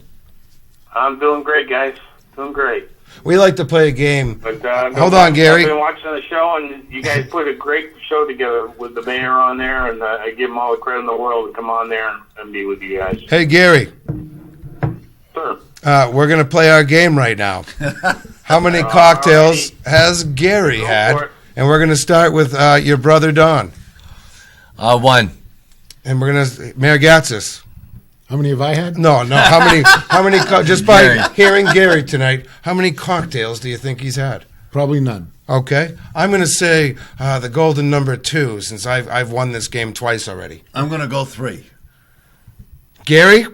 I'm doing great, guys. Doing great. we like to play a game. But, Hold on, Gary. I've been watching the show, and you guys put a great show together with the mayor on there, and I give him all the credit in the world to come on there and be with you guys. Hey, Gary. Sure. We're going to play our game right now. How many cocktails has Gary had? for it. And we're going to start with your brother Don. 1. And we're going to Mayor Gatsas. How many have I had? No. How many just by Gary. hearing Gary tonight, how many cocktails do you think he's had? Probably none. Okay. I'm going to say the golden number 2 since I've won this game twice already. I'm going to go 3. Gary?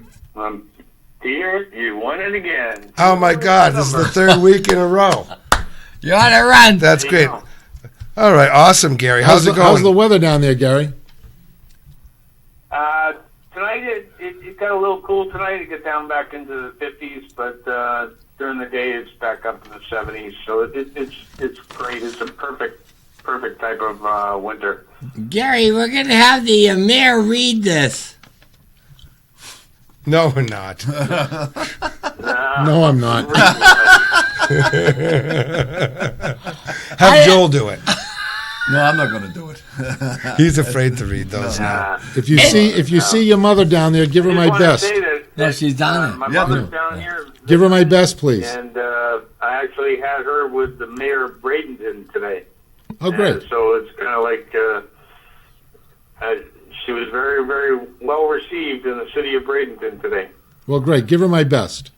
Dear, you won it again. Oh my God, this is the 3rd week in a row. You're on a run. That's There you great. go. All right, awesome, Gary. How's it going? How's the weather down there, Gary? Tonight, it got a little cool tonight. It got down back into the 50s, but during the day, it's back up in the 70s. So it's great. It's a perfect type of winter. Gary, we're going to have the mayor read this. No, we're not. No, I'm not. Have Joel do it. No, I'm not going to do it. He's afraid to read those now. If you see your mother down there, give her I just my wanna best. say that, No, she's done it. my Yeah. mother's down here. Give her my best, please. And I actually had her with the mayor of Bradenton today. Oh, great. And so it's kind of like she was very, very well received in the city of Bradenton today. Well, great. Give her my best.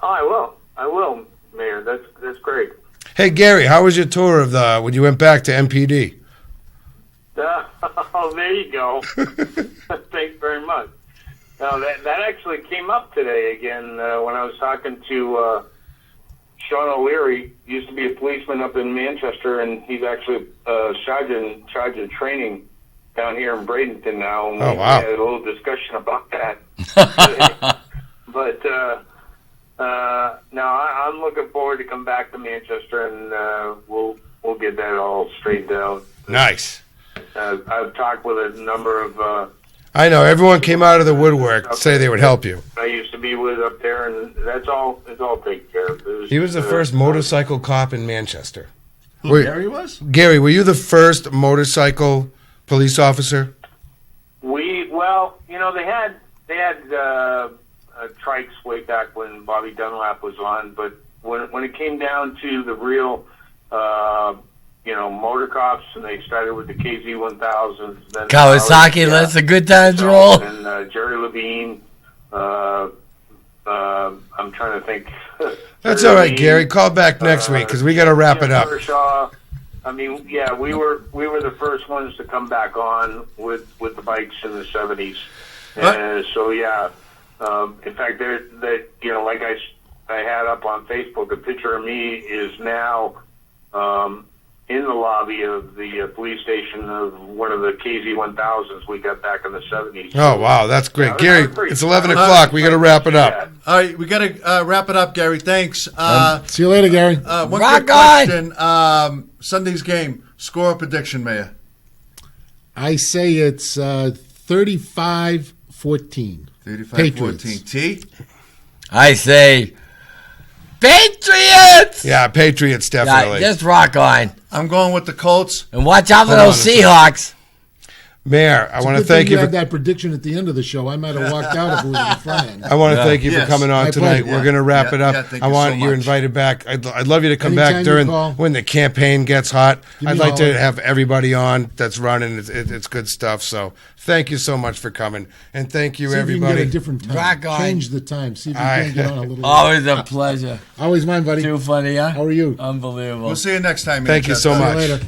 Oh, I will, Mayor. That's great. Hey, Gary, how was your tour of when you went back to MPD? Oh, there you go. Thanks very much. No, that actually came up today again when I was talking to Sean O'Leary. Used to be a policeman up in Manchester, and he's actually sergeant in charge of training down here in Bradenton now. And Oh, we wow. had a little discussion about that. But no, I'm looking forward to come back to Manchester, and we'll get that all straightened out. Nice. I've talked with a number of. I know. Everyone came out of the woodwork to say they would help you. I used to be with up there, and that's all. It's all taken care of. He was the first motorcycle cop in Manchester. Who, Gary was? Gary, were you the first motorcycle police officer? Well, they had trikes way back when Bobby Dunlap was on, but when it came down to the real, motor cops, and they started with the KZ1000s, then Kawasaki, let's a good times roll. and Jerry Levine. I'm trying to think. That's all right, Gary. Call back next week because we got to wrap it up. Kershaw. I mean, yeah, we were the first ones to come back on with the bikes in the 70s. So yeah, in fact, like I had up on Facebook, a picture of me is now in the lobby of the police station of one of the KZ1000s we got back in the 70s. Oh, wow. That's great. Yeah, Gary, pretty it's 11 proud. o'clock. We got to wrap it up. All right, we got to wrap it up, Gary. Thanks. See you later, Gary. One Rock quick on! question. Sunday's game. Score prediction, Mayor. I say it's 35-14. 35-14. T? I say, Patriots! Yeah, Patriots, Yeah, definitely. just rock on. I'm going with the Colts. And watch out for Hold those on a Seahawks. Mayor, I It's a want to good thing thank you had for that prediction at the end of the show. I might have walked out if it was in the front end. I want to thank you for Yes. coming on My tonight. pleasure. We're going to wrap Yeah, it up. yeah, thank I you want so you're much. invited back. I'd love you to come Anytime back you during call. when the campaign gets hot. Give me I'd a like to holler. have everybody on that's running. It's good stuff. So thank you so much for coming, and thank you See if you can get everybody. a different time. Rock on. Change the time. See if you Aye. can get on a little. Always a pleasure. Always mine, buddy. Too funny, huh? How are you? Unbelievable. We'll see you next time, Thank you Manchester. so See you much. later.